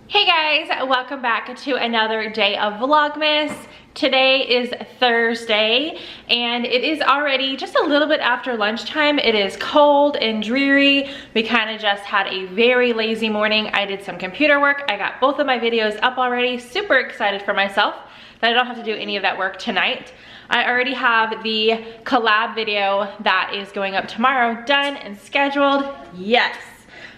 Hey guys, welcome back to another day of Vlogmas. Today is Thursday and it is already just a little bit after lunchtime. It is cold and dreary. We kind of just had a very lazy morning. I did some computer work. I got both of my videos up already. Super excited for myself that I don't have to do any of that work tonight. I already have the collab video that is going up tomorrow done and scheduled. Yes.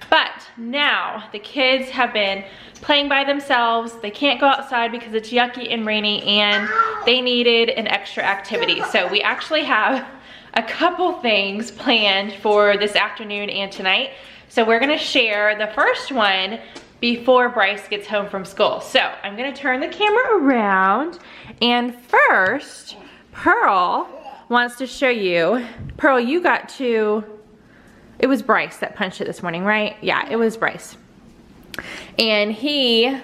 But now the kids have been playing by themselves. They can't go outside because it's yucky and rainy and they needed an extra activity. So we actually have a couple things planned for this afternoon and tonight. So we're gonna share the first one before Bryce gets home from school. So I'm gonna turn the camera around and first, Pearl wants to show you. Pearl, you got to, it was Bryce that punched it this morning, right? Yeah, it was Bryce. And he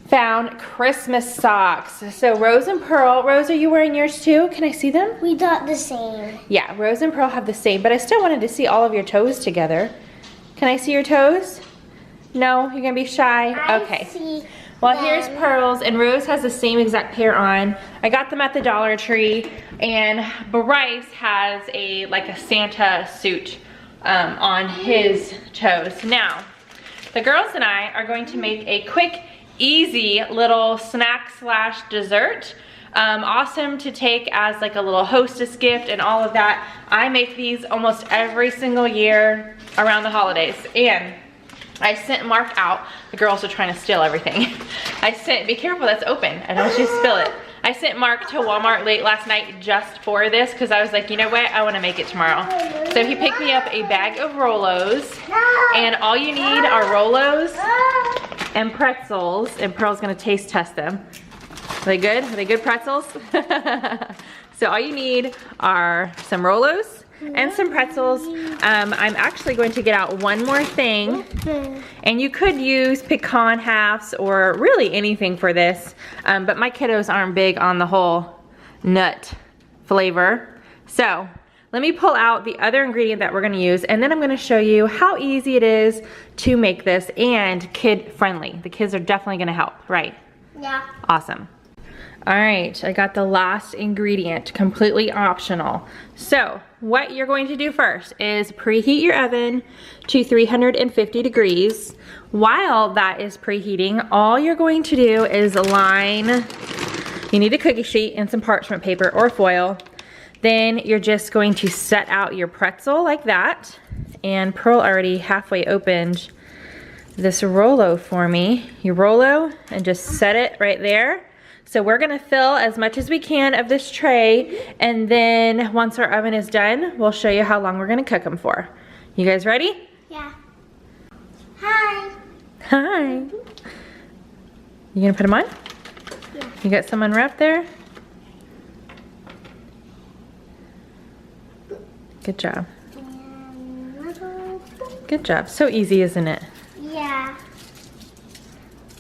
found Christmas socks. So Rose and Pearl, Rose, are you wearing yours too? Can I see them? We got the same. Yeah, Rose and Pearl have the same, but I still wanted to see all of your toes together. Can I see your toes? No, you're gonna be shy? Okay. See well, them. here's Pearl's, and Rose has the same exact pair on. I got them at the Dollar Tree, and Bryce has like a Santa suit on his toes. Now, the girls and I are going to make a quick, easy little snack slash dessert. Awesome to take as like a little hostess gift and all of that. I make these almost every single year around the holidays. And I sent Mark out. The girls are trying to steal everything. Be careful, that's open. I don't want you to spill it. I sent Mark to Walmart late last night just for this because I was like, you know what, I want to make it tomorrow. So he picked me up a bag of Rolos, and all you need are Rolos and pretzels, and Pearl's gonna taste test them. Are they good? Are they good pretzels? So all you need are some Rolos and some pretzels. I'm actually going to get out one more thing, and you could use pecan halves or really anything for this, but my kiddos aren't big on the whole nut flavor. So let me pull out the other ingredient that we're gonna use, and then I'm gonna show you how easy it is to make this and kid friendly. The kids are definitely gonna help, right? Yeah. Awesome. All right, I got the last ingredient, completely optional. So what you're going to do first is preheat your oven to 350 degrees. While that is preheating, all you're going to do is line, you need a cookie sheet and some parchment paper or foil. Then you're just going to set out your pretzel like that. And Pearl already halfway opened this Rolo for me. You Rolo and just set it right there. So we're gonna fill as much as we can of this tray, and then once our oven is done, we'll show you how long we're gonna cook them for. You guys ready? Yeah. Hi. Hi. You gonna put them on? Yeah. You got some unwrapped there? Good job. Good job. So easy, isn't it? Yeah.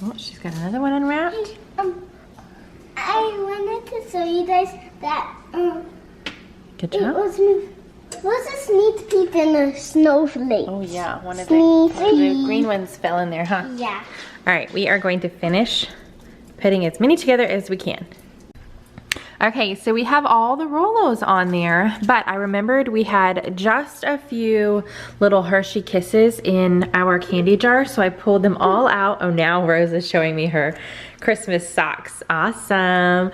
Oh, she's got another one unwrapped. Hey, I wanted to show you guys that Good it job. was a sneak peek in a snowflake. Oh yeah, one of the green ones fell in there, huh? Yeah. All right, we are going to finish putting as many together as we can. Okay, so we have all the Rolos on there, but I remembered we had just a few little Hershey Kisses in our candy jar, so I pulled them all out. Oh, now Rose is showing me her Christmas socks. Awesome.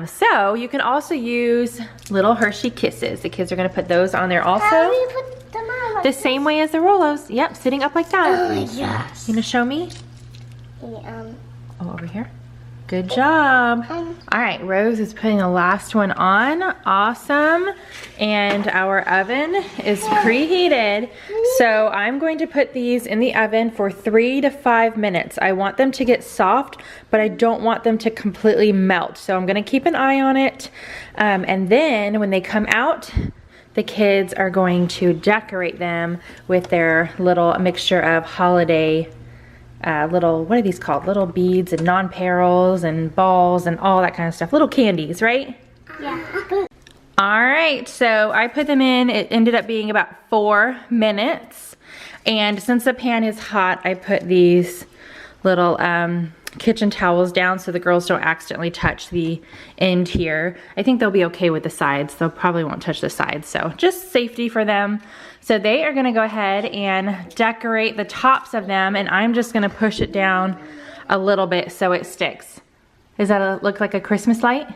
So you can also use little Hershey Kisses. The kids are gonna put those on there also. How do you put them on? Like The same way as the Rolos. Yep, sitting up like that. Oh, yes. You gonna show me? Yeah, Oh, over here. Good job. All right, Rose is putting the last one on. Awesome. And our oven is preheated. So I'm going to put these in the oven for 3 to 5 minutes. I want them to get soft, but I don't want them to completely melt. So I'm gonna keep an eye on it. And then when they come out, the kids are going to decorate them with their little mixture of holiday little, what are these called? Little beads and non-perils and balls and all that kind of stuff. Little candies, right? Yeah. All right, so I put them in. It ended up being about 4 minutes. And since the pan is hot, I put these little kitchen towels down so the girls don't accidentally touch the end here. I think they'll be okay with the sides. They'll probably won't touch the sides, so just safety for them. So they are gonna go ahead and decorate the tops of them, and I'm just gonna push it down a little bit so it sticks. Does that look like a Christmas light?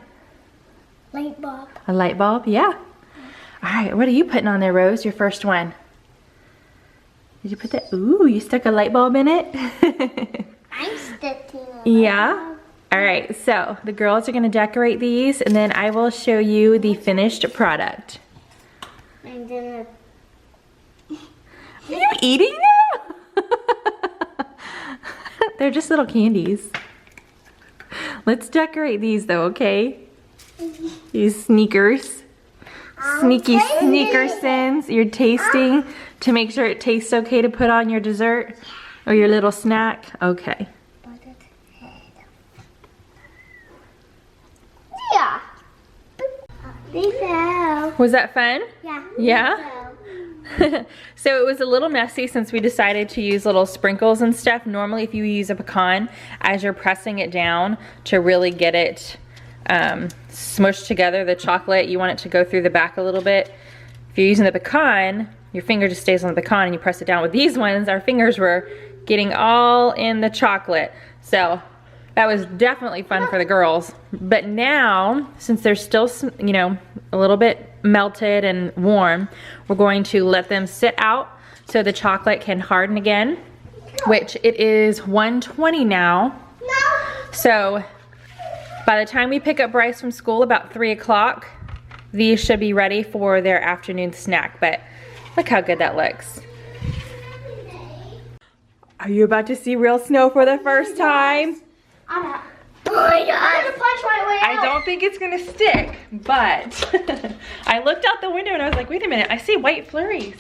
Light bulb. A light bulb, yeah. All right, what are you putting on there, Rose? Your first one. Did you put that? Ooh, you stuck a light bulb in it? I'm sticking it. Yeah. All right, so the girls are gonna decorate these, and then I will show you the finished product. I'm gonna... Are you eating them? They're just little candies. Let's decorate these though, okay? These sneakers. Sneaky sneakersons. You're tasting to make sure it tastes okay to put on your dessert or your little snack. Okay. Yeah. They fell. Was that fun? Yeah. Yeah? So it was a little messy since we decided to use little sprinkles and stuff. Normally if you use a pecan, as you're pressing it down to really get it smushed together, the chocolate, you want it to go through the back a little bit. If you're using the pecan, your finger just stays on the pecan and you press it down. With these ones, our fingers were getting all in the chocolate. So that was definitely fun for the girls. But now, since they're still, you know, a little bit melted and warm, we're going to let them sit out so the chocolate can harden again, which it is 1:20 now. So by the time we pick up Bryce from school, about 3 o'clock, these should be ready for their afternoon snack. But look how good that looks. Are you about to see real snow for the first time? I'm out. Oh my God. I'm gonna punch my way out. I don't think it's gonna stick, but I looked out the window and I was like, wait a minute, I see white flurries.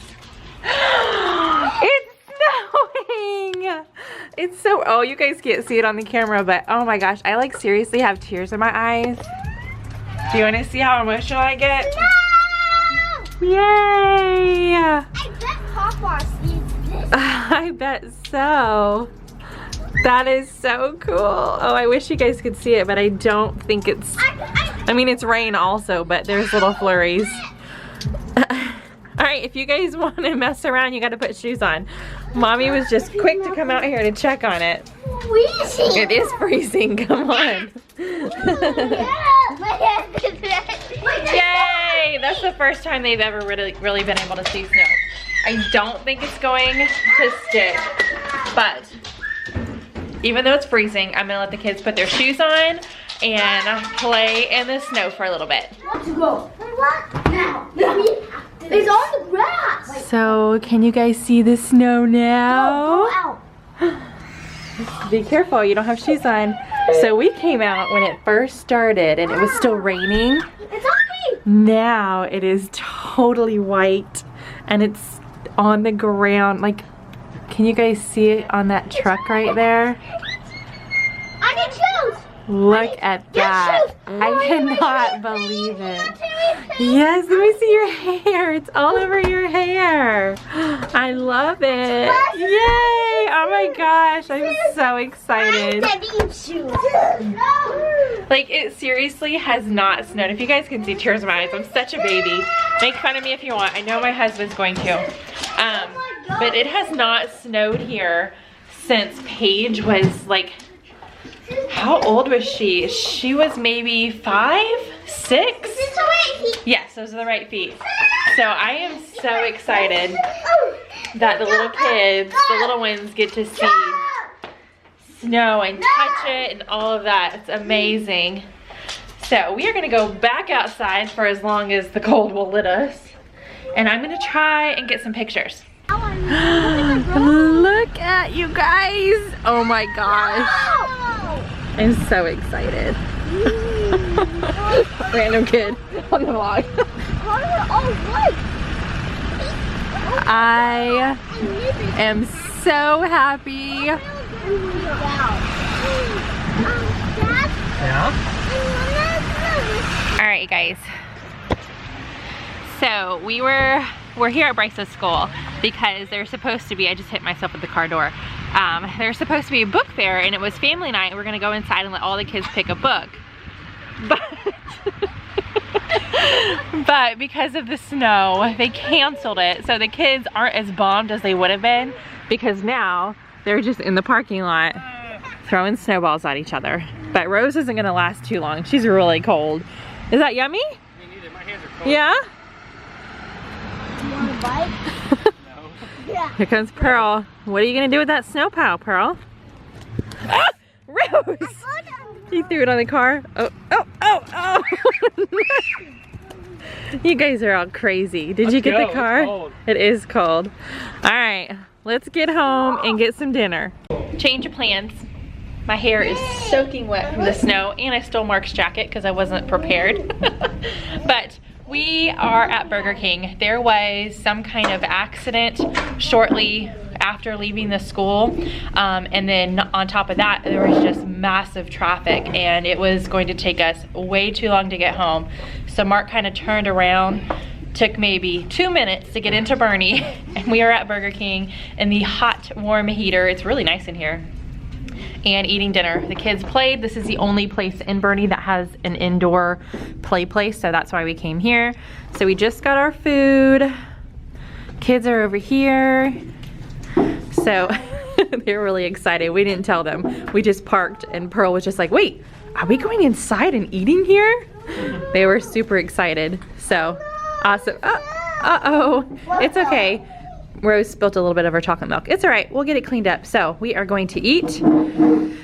It's snowing. It's so, oh, you guys can't see it on the camera, but oh my gosh, I like seriously have tears in my eyes. Do you wanna see how emotional I get? No! Yay! I bet Papa sees this. I bet so. That is so cool. Oh, I wish you guys could see it, but I don't think it's, I mean, it's rain also, but there's little flurries. All right, if you guys want to mess around, you got to put shoes on. Mommy was just quick to come out here to check on it. Freezing. It is freezing, come on. Yay, that's the first time they've ever really been able to see snow. I don't think it's going to stick, but even though it's freezing, I'm gonna let the kids put their shoes on and play in the snow for a little bit. Let's go. What? Now. It's on the grass. So, can you guys see the snow now? Go out. Be careful, you don't have shoes on. So we came out when it first started and it was still raining. It's on me. Now it is totally white and it's on the ground. Like, can you guys see it on that truck right there? I need shoes. Look at that. I cannot believe it. Yes, let me see your hair. It's all over your hair. I love it. Yay! Oh my gosh, I'm so excited. I need shoes. Like, it seriously has not snowed. If you guys can see tears in my eyes, I'm such a baby. Make fun of me if you want. I know my husband's going to. But it has not snowed here since Paige was like, how old was she? She was maybe 5, 6? Is this the right feet? Yes, those are the right feet. So I am so excited that the little kids, the little ones, get to see snow and touch it and all of that. It's amazing. So we are gonna go back outside for as long as the cold will let us. And I'm gonna try and get some pictures. Look at you guys. Oh my gosh. I'm so excited. Random kid on the vlog. I am so happy. All right, you guys. So we're here at Bryce's school because they're supposed to be, I just hit myself with the car door. there's supposed to be a book fair and it was family night. We're gonna go inside and let all the kids pick a book. But because of the snow, they canceled it. So the kids aren't as bummed as they would have been because now they're just in the parking lot throwing snowballs at each other. But Rose isn't gonna last too long. She's really cold. Is that yummy? Me neither. My hands are cold. Yeah? You want a bite? No. Yeah. Here comes Pearl. What are you gonna do with that snow pile, Pearl? Ah! Rose! She threw it on the car. Oh, oh, oh, oh! You guys are all crazy. Did you get the car? It's cold. It is cold. All right, let's get home and get some dinner. Change of plans. My hair is soaking wet from the snow and I stole Mark's jacket because I wasn't prepared. But we are at Burger King. There was some kind of accident shortly after leaving the school. And then on top of that, there was just massive traffic and it was going to take us way too long to get home. So Mark kind of turned around, took maybe 2 minutes to get into Boerne, and we are at Burger King in the hot, warm heater. It's really nice in here. And eating dinner. The kids played. This is the only place in Boerne that has an indoor play place, so that's why we came here. So we just got our food. Kids are over here. So they're really excited. We didn't tell them. We just parked and Pearl was just like, wait, are we going inside and eating here? They were super excited. So awesome. Uh-oh. It's okay. Rose spilt a little bit of her chocolate milk. It's all right, we'll get it cleaned up. So we are going to eat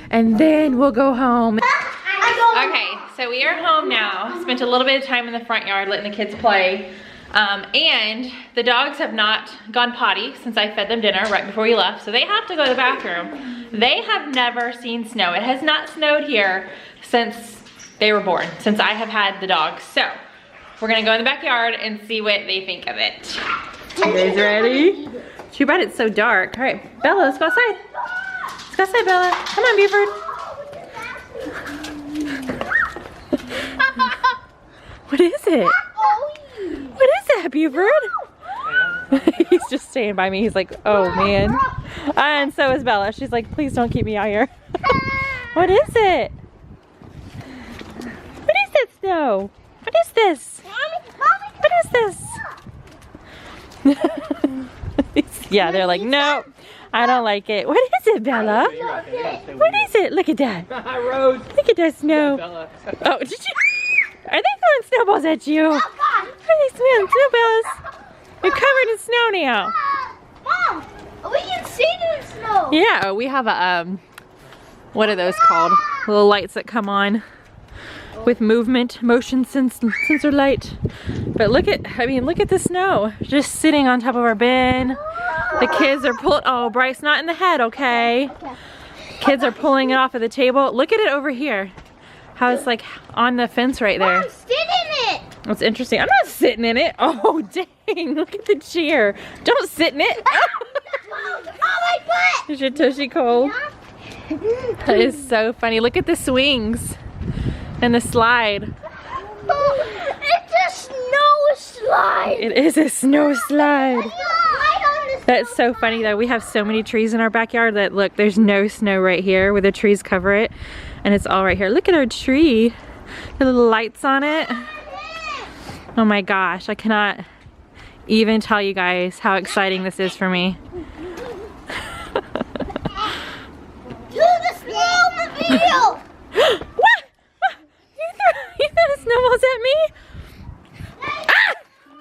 and then we'll go home. Okay, so we are home now. Spent a little bit of time in the front yard letting the kids play. And the dogs have not gone potty since I fed them dinner right before we left. So they have to go to the bathroom. They have never seen snow. It has not snowed here since they were born, since I have had the dogs. So we're gonna go in the backyard and see what they think of it. You guys ready? Too bad it's so dark. All right, Bella, let's go outside. Let's go outside, Bella. Come on, Buford. What is it? What is that, Buford? He's just staying by me. He's like, oh man. And so is Bella. She's like, please don't keep me out here. What is it? What is that snow? What is this? What is this? Yeah, they're like, no, I don't like it. What is it, Bella? What is it? Look at that. Rose. Look at that snow. Oh, did you? Are they throwing snowballs at you? Are they throwing snowballs? You're covered in snow now. Mom, we can see the snow. Yeah, we have a, what are those called? Little lights that come on with motion sensor light. But look at, look at the snow. Just sitting on top of our bin. The kids are pulling, oh, Bryce, not in the head, okay? Kids are pulling it off of the table. Look at it over here. How it's like on the fence right there. Mom, sit in it. That's interesting. I'm not sitting in it. Oh, dang, look at the chair. Don't sit in it. Oh, my butt. Is your tushy cold? That is so funny. Look at the swings and the slide. It's a snow slide. It is a snow slide. That's so funny though. We have so many trees in our backyard that look, there's no snow right here where the trees cover it. And it's all right here. Look at our tree. The little lights on it. Oh my gosh, I cannot even tell you guys how exciting this is for me. Do the snowmobile. What? You threw snowballs at me? Ah!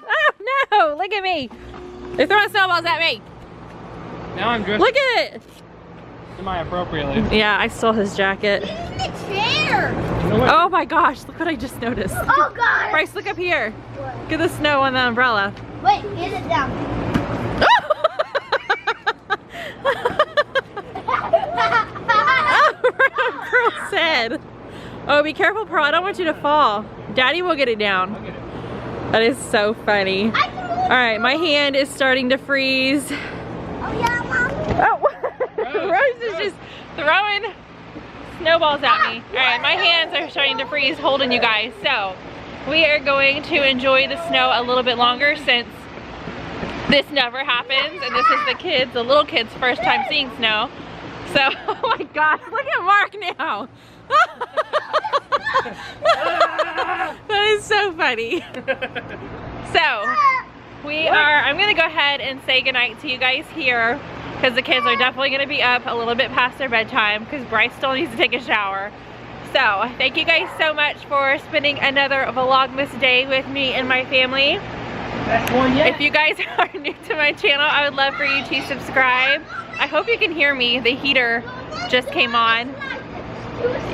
Oh no, look at me. They're throwing snowballs at me. Now I'm dressed Look at it. semi-appropriately. Yeah, I stole his jacket. It's in the chair. Oh my gosh, look what I just noticed. Oh God. Bryce, look up here. Look at the snow on the umbrella. Wait, get it down. Pearl said. Oh, be careful, Pearl. I don't want you to fall. Daddy will get it down. I'll get it. That is so funny. All right, my hand is starting to freeze. Oh yeah, Mom. Oh, Rose is just throwing snowballs at me. All right, my hands are starting to freeze holding you guys. So we are going to enjoy the snow a little bit longer since this never happens. And this is the little kids' first time seeing snow. So, oh my gosh, look at Mark now. That is so funny. So, I'm gonna go ahead and say goodnight to you guys here because the kids are definitely gonna be up a little bit past their bedtime because Bryce still needs to take a shower. So, thank you guys so much for spending another Vlogmas day with me and my family. If you guys are new to my channel, I would love for you to subscribe. I hope you can hear me. The heater just came on.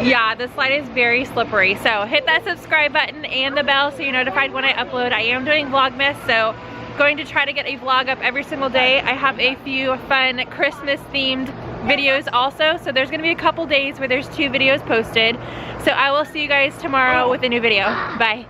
Yeah, the slide is very slippery. So hit that subscribe button and the bell so you're notified when I upload. I am doing Vlogmas, so going to try to get a vlog up every single day. I have a few fun Christmas themed videos also, so there's gonna be a couple days where there's 2 videos posted. So I will see you guys tomorrow with a new video. Bye.